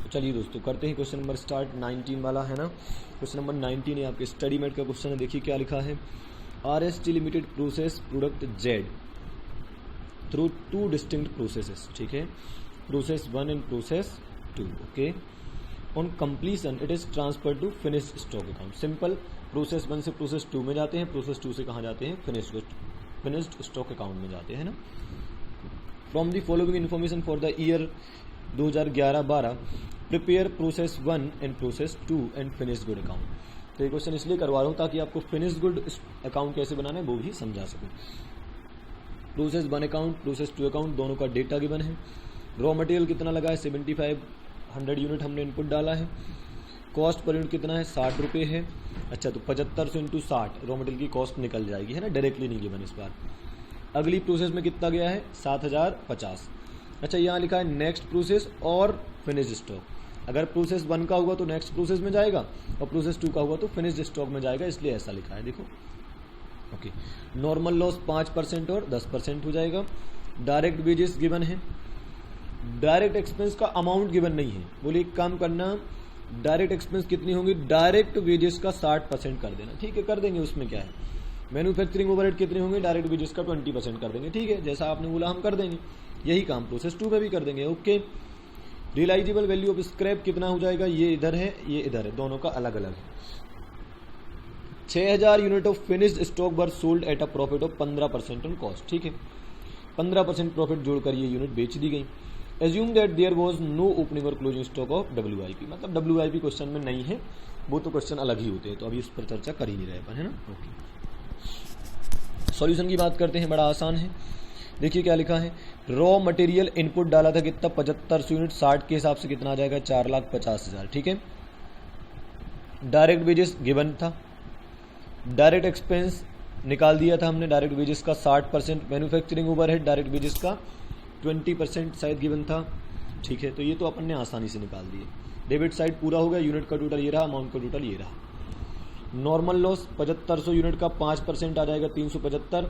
तो चलिए दोस्तों करते हैं क्वेश्चन नंबर स्टार्ट 19 वाला है ना। क्वेश्चन नंबर 19 है आपके स्टडी मेट का क्वेश्चन है। देखिए क्या लिखा है, RST limited process product Z through 2 distinct processes, ठीक है, process 1 and process 2, okay. On completion it is transfer to finished stock account. Simple, process 1 से प्रोसेस 2 में जाते हैं, प्रोसेस 2 से कहाँ जाते हैं, फिनिश्ड स्टॉक अकाउंट में जाते हैं ना। From the following information for the year 2011-12 prepare process 1 and process 2 and finished good account. तो ये क्वेश्चन इसलिए करवा रहा हूँ ताकि आपको फिनिश्ड गुड अकाउंट कैसे बनाना है वो भी समझा सकूँ। प्रोसेस 1 अकाउंट, प्रोसेस 2 अकाउंट, दोनों का डेटा गिवन है। रॉ मटेरियल कितना लगा है, 7500 यूनिट हमने इनपुट डाला है। कॉस्ट पर यूनिट कितना है, 60 रुपये है। अच्छा, तो 7500 इंटू 60 रॉ मटेरियल की कॉस्ट निकल जाएगी, है ना, डायरेक्टली नहीं गिवन इस बार। अगली प्रोसेस में कितना गया है, 7050। अच्छा, यहाँ लिखा है नेक्स्ट प्रोसेस और फिनिश्ड स्टॉक। अगर प्रोसेस 1 का हुआ तो नेक्स्ट प्रोसेस में जाएगा और प्रोसेस 2 का हुआ तो फिनिश्ड स्टॉक में जाएगा, इसलिए ऐसा लिखा है, देखो, ओके। नॉर्मल लॉस 5% और 10% हो जाएगा। डायरेक्ट वेजेस गिवन है, डायरेक्ट एक्सपेंस का अमाउंट गिवन नहीं है। बोले एक काम करना, डायरेक्ट एक्सपेंस कितनी होंगी, डायरेक्ट वेजेस का 60% कर देना, ठीक है, कर देंगे, उसमें क्या है। मैन्युफैक्चरिंग ओवरहेड कितने होंगे, डायरेक्ट वेजेस का 20% कर देंगे, ठीक है, जैसा आपने बोला हम कर देंगे। यही काम प्रोसेस 2 में भी कर देंगे, okay. Realisable value of scrap कितना हो जाएगा, ये इधर है, ये इधर है, दोनों का अलग अलग है। 6000 unit of finished stock were sold at a profit of 15% on cost, ठीक है, 15% प्रॉफिट जोड़कर ये यूनिट बेच दी गई। Assume that there was no opening और क्लोजिंग स्टॉक ऑफ WIP, मतलब WIP क्वेश्चन में नहीं है, वो तो क्वेश्चन अलग ही होते हैं, तो अभी इस पर चर्चा कर ही नहीं रहे, है ना, ओके। सॉल्यूशन की बात करते हैं, बड़ा आसान है। देखिए क्या लिखा है, रॉ मटेरियल इनपुट डाला था कितना, 7500 यूनिट, 60 के हिसाब से कितना आ जाएगा, 4,50,000, ठीक है। डायरेक्ट वेजेस गिवन था, डायरेक्ट एक्सपेंस निकाल दिया था हमने, डायरेक्ट वेजेस का 60%, मैन्युफैक्चरिंग ओवरहेड डायरेक्ट वेजेस का 20% शायद गिवन था, ठीक है। तो ये तो अपन ने आसानी से निकाल दिए। डेबिट साइड पूरा हो गया, यूनिट का टोटल ये रहा, अमाउंट का टोटल ये रहा। नॉर्मल लॉस 7500 यूनिट का 5% आ जाएगा 375,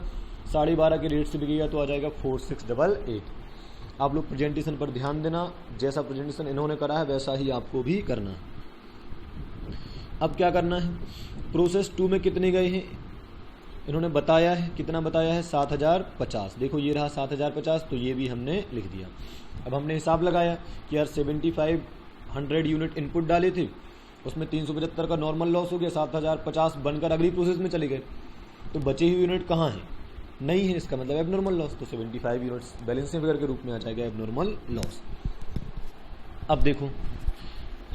12.5 के रेट से बिकेगा तो आ जाएगा 4688। आप लोग प्रेजेंटेशन पर ध्यान देना, जैसा प्रेजेंटेशन इन्होंने करा है वैसा ही आपको भी करना है। अब क्या करना है, प्रोसेस 2 में कितने गए हैं इन्होंने बताया है, कितना बताया है, 7050। देखो ये रहा 7050, तो ये भी हमने लिख दिया। अब हमने हिसाब लगाया कि यार 7500 यूनिट इनपुट डाले थे, उसमें 375 का नॉर्मल लॉस हो गया, 7050 बनकर अगली प्रोसेस में चले गए, तो बचे हुए यूनिट कहाँ हैं, नहीं है, इसका मतलब एबनॉर्मल लॉस, तो 75 यूनिट्स बैलेंसिंग फिगर के रूप में आ जाएगा एबनॉर्मल लॉस। अब देखो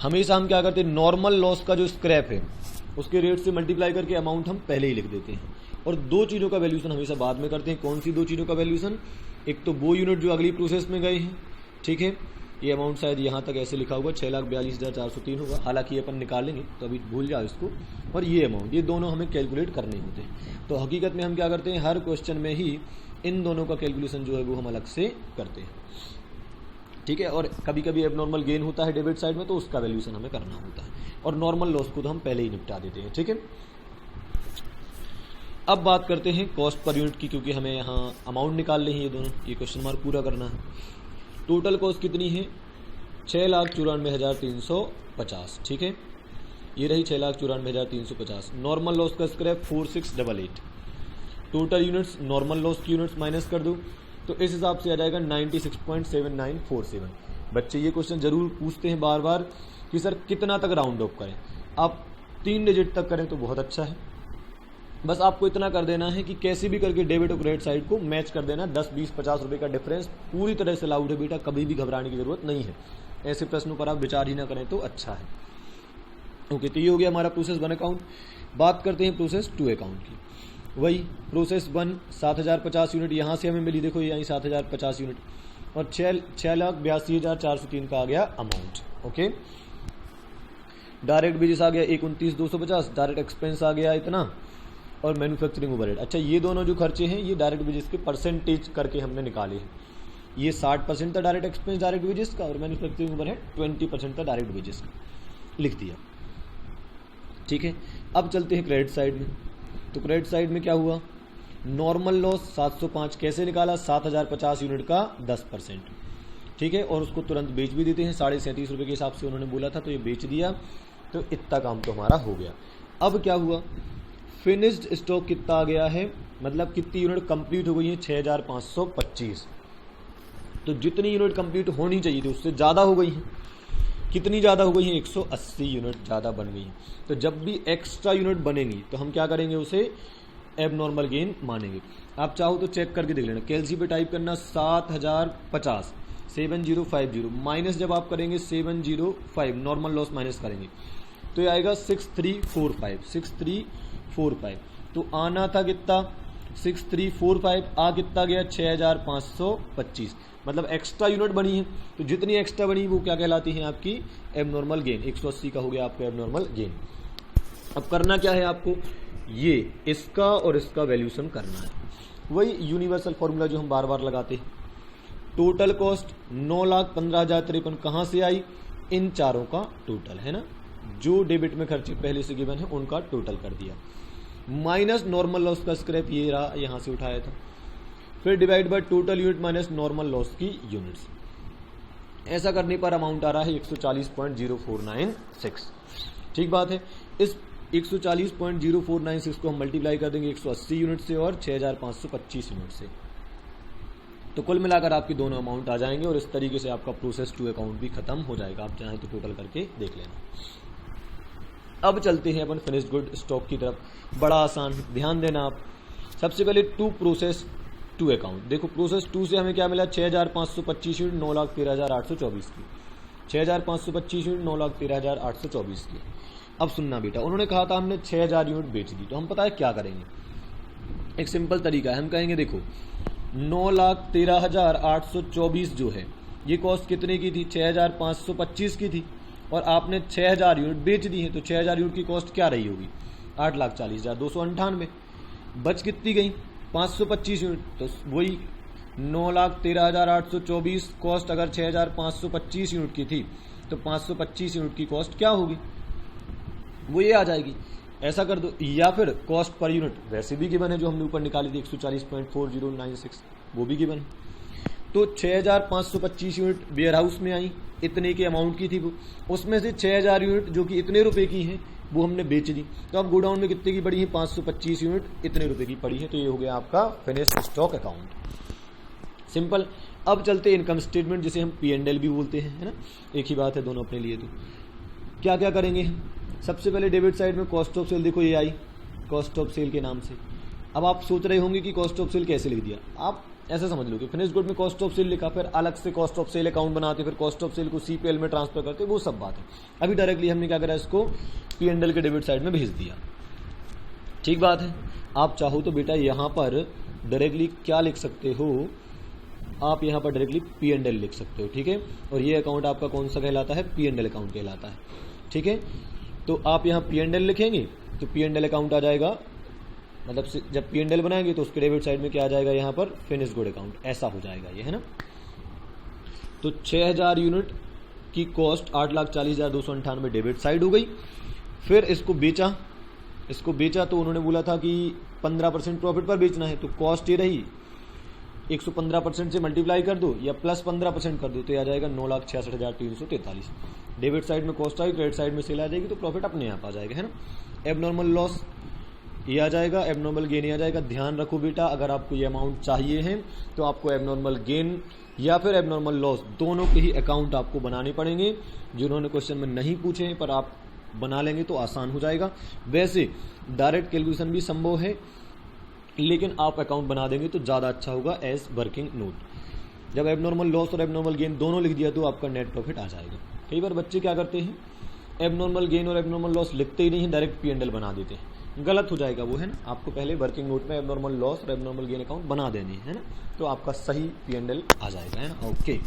हमेशा हम क्या करते हैं, नॉर्मल लॉस का जो स्क्रैप है उसके रेट से मल्टीप्लाई करके अमाउंट हम पहले ही लिख देते हैं, और 2 चीज़ों का वैल्यूशन हमेशा बाद में करते हैं। कौन सी 2 चीज़ों का वैल्यूशन, एक तो वो यूनिट जो अगली प्रोसेस में गए हैं, ठीक है, ये अमाउंट शायद यहाँ तक ऐसे लिखा हुआ 6,42,403 होगा, हालांकि ये अपन निकालेंगे तो अभी भूल जाओ इसको, और ये अमाउंट, ये दोनों हमें कैलकुलेट करने होते हैं। तो हकीकत में हम क्या करते हैं, हर क्वेश्चन में ही इन दोनों का कैलकुलेशन जो है वो हम अलग से करते हैं, ठीक है। और कभी कभी एबनॉर्मल गेन होता है डेबिट साइड में, तो उसका वैल्यूशन हमें करना होता है, और नॉर्मल लॉस को तो हम पहले ही निपटा देते हैं, ठीक है। अब बात करते हैं कॉस्ट पर यूनिट की, क्योंकि हमें यहाँ अमाउंट निकाल रही है, ये दोनों, ये क्वेश्चन मार्क पूरा करना है। टोटल कॉस्ट कितनी है, 6,94,350, ठीक है, ये रही 6,94,350। नॉर्मल लॉस का scrap 4688। Total units, normal loss की यूनिट्स माइनस कर दो तो इस हिसाब से आ जाएगा 96.7947। बच्चे ये क्वेश्चन जरूर पूछते हैं बार बार कि सर कितना तक राउंड ऑफ करें। आप 3 डिजिट तक करें तो बहुत अच्छा है, बस आपको इतना कर देना है कि कैसे भी करके डेबिट और क्रेडिट साइड को मैच कर देना। 10, 20, 50 रुपये का डिफरेंस पूरी तरह से लाउड है बेटा, कभी भी घबराने की जरूरत नहीं है। ऐसे प्रश्नों पर आप विचार ही ना करें तो अच्छा है, ओके। तो ये हो गया हमारा प्रोसेस 1 अकाउंट। बात करते हैं प्रोसेस 2 अकाउंट की। वही प्रोसेस 1 7050 यूनिट यहाँ से हमें मिली, देखो यहीं 7050 यूनिट, और 6,82,403 का आ गया अमाउंट, ओके। डायरेक्ट वेजेस आ गया 29,250, डायरेक्ट एक्सपेंस आ गया इतना, और मैन्युफैक्चरिंग ओवरहेड। अच्छा, ये दोनों जो खर्चे हैं ये डायरेक्ट वेजेस के परसेंटेज करके हमने निकाले हैं। ये 60% था डायरेक्ट एक्सपेंस डायरेक्ट वेजेस का, और मैन्युफैक्चरिंग ओवरहेड 20% था डायरेक्ट वेजेस का, लिख दिया, ठीक है। अब चलते हैं क्रेडिट साइड में। तो क्रेडिट साइड में क्या हुआ, नॉर्मल लॉस 705 कैसे निकाला, 7050 यूनिट का 10%, ठीक है, और उसको तुरंत बेच भी देते हैं। 37.5 रुपये के हिसाब से उन्होंने बोला था, तो ये बेच दिया, तो इतना काम तो हमारा हो गया। अब क्या हुआ, फिनिश्ड स्टॉक कितना आ गया है, मतलब कितनी यूनिट कंप्लीट हो गई है, 6525। तो जितनी यूनिट कंप्लीट होनी चाहिए थी उससे ज़्यादा हो गई है। कितनी ज़्यादा हो गई है, 180 यूनिट ज़्यादा बन गई है। तो जब भी एक्स्ट्रा यूनिट बनेंगी तो हम क्या करेंगे, उसे एबनॉर्मल गेन मानेंगे। आप चाहो तो चेक करके देख लेना, कैलसी पे टाइप करना 7050 7050 माइनस जब आप करेंगे 705 नॉर्मल लॉस माइनस करेंगे तो ये आएगा 6345। तो आना था कितना, 6345, आ कितना गया 6525। मतलब एक्स्ट्रा यूनिट बनी है, तो जितनी एक्स्ट्रा बनी वो क्या कहलाती है, आपकी एबनॉर्मल गेन। 180 का हो गया आपका एबनॉर्मल गेन। अब करना क्या है आपको, ये इसका और इसका वैल्यूशन करना है। वही यूनिवर्सल फॉर्मूला जो हम बार बार लगाते हैं। टोटल कॉस्ट 9,15,053 कहाँ से आई, इन चारों का टोटल है ना, जो डेबिट में खर्चे पहले से गिवन है उनका टोटल कर दिया, माइनस नॉर्मल लॉस का स्क्रैप ये रहा, यहां से उठाया था, फिर divide by total unit minus normal loss की यूनिट्स। ऐसा करने पर अमाउंट आ रहा है 140.0496। ठीक बात है। इस 140.0496 को हम मल्टीप्लाई कर देंगे 180 यूनिट से और 6525 यूनिट से, तो कुल मिलाकर आपकी दोनों अमाउंट आ जाएंगे और इस तरीके से आपका प्रोसेस टू अकाउंट भी खत्म हो जाएगा। आप चाहें तो टोटल करके देख लेना। अब चलते हैं अपन फिनिश्ड गुड स्टॉक की तरफ। बड़ा आसान, ध्यान देना आप। सबसे पहले टू प्रोसेस टू अकाउंट। देखो प्रोसेस टू से हमें क्या मिला, 6525 यूनिट 9,13,824 की, 6525 यूनिट 9,13,824 की। अब सुनना बेटा, उन्होंने कहा था हमने 6000 यूनिट बेच दी, तो हम पता है क्या करेंगे, एक सिंपल तरीका है। हम कहेंगे देखो 9,13,824 जो है ये कॉस्ट कितने की थी, 6525 की थी, और आपने 6000 यूनिट बेच दी है, तो 6000 यूनिट की कॉस्ट क्या रही होगी, 8,40,298। बच कितनी गई, 525 यूनिट। तो वही 9,13,824 कॉस्ट अगर 6525 यूनिट की थी तो 525 यूनिट की कॉस्ट क्या होगी, वो ये आ जाएगी। ऐसा कर दो, या फिर कॉस्ट पर यूनिट वैसे भी गिवन है, जो हमने ऊपर निकाली थी 140.4096, वो भी गिवन है। तो 6525 यूनिट वेयर हाउस में आई, इतने के अमाउंट की थी वो, उसमें से 6000 यूनिट जो कि इतने रुपए की हैं वो हमने बेच दी। तो अब गोडाउन में कितने की पड़ी है, 525 यूनिट इतने रुपए की पड़ी है। तो ये हो गया आपका फिनिश्ड स्टॉक अकाउंट, सिंपल। अब चलते इनकम स्टेटमेंट, जिसे हम P&L भी बोलते हैं, है ना, एक ही बात है दोनों अपने लिए। तो क्या क्या करेंगे, सबसे पहले डेबिट साइड में कॉस्ट ऑफ सेल, देखो ये आई कॉस्ट ऑफ सेल के नाम से। अब आप सोच रहे होंगे कि कॉस्ट ऑफ सेल कैसे लिख दिया, आप ऐसा समझ लो कि फिनिश्ड गुड में कॉस्ट ऑफ सेल लिखा, फिर अलग से कॉस्ट ऑफ सेल अकाउंट बनाते, फिर कॉस्ट ऑफ सेल को CPL में ट्रांसफर करते, वो सब बात है। अभी डायरेक्टली हमने क्या करा, इसको P&L के डेबिट साइड में भेज दिया। ठीक बात है। आप चाहो तो बेटा यहाँ पर डायरेक्टली क्या लिख सकते हो, आप यहाँ पर डायरेक्टली P&L लिख सकते हो, ठीक है। और ये अकाउंट आपका कौन सा कहलाता है, P&L अकाउंट कहलाता है, ठीक है। तो आप यहाँ P&L लिखेंगे तो P&L अकाउंट आ जाएगा, मतलब जब P&L बनाएंगे तो उसके डेबिट साइड में क्या आ जाएगा, यहाँ पर फिनिश्ड गुड अकाउंट, ऐसा हो जाएगा ये, है ना। तो 6000 यूनिट की कॉस्ट 8,40,298 डेबिट साइड हो गई। फिर इसको बेचा तो उन्होंने बोला था कि 15% प्रॉफिट पर बेचना है, तो कॉस्ट ये रही 115% से मल्टीप्लाई कर दो या प्लस 15% कर दो, तो ये आ जाएगा 9,66,343। डेबिट साइड में कॉस्ट आई, क्रेडिट साइड में सेल आ जाएगी, तो प्रॉफिट अपने आप आ जाएगा, है ना। एबनॉर्मल लॉस ये आ जाएगा, एबनॉर्मल गेन ये आ जाएगा। ध्यान रखो बेटा, अगर आपको ये अमाउंट चाहिए है तो आपको एबनॉर्मल गेन या फिर एबनॉर्मल लॉस दोनों के ही अकाउंट आपको बनाने पड़ेंगे। जिन्होंने क्वेश्चन में नहीं पूछे हैं पर आप बना लेंगे तो आसान हो जाएगा। वैसे डायरेक्ट कैलकुलेशन भी संभव है, लेकिन आप अकाउंट बना देंगे तो ज़्यादा अच्छा होगा एज वर्किंग नोट। जब एबनॉर्मल लॉस और एबनॉर्मल गेन दोनों लिख दिया तो आपका नेट प्रॉफिट आ जाएगा। कई बार बच्चे क्या करते हैं, एबनॉर्मल गेन और एबनॉर्मल लॉस लिखते ही नहीं है, डायरेक्ट P&L बना देते हैं, गलत हो जाएगा वो, है ना। आपको पहले वर्किंग नोट में एबनॉर्मल लॉस और एबनॉर्मल गेन अकाउंट बना देनी है ना, तो आपका सही P&L आ जाएगा, है ना। ओके।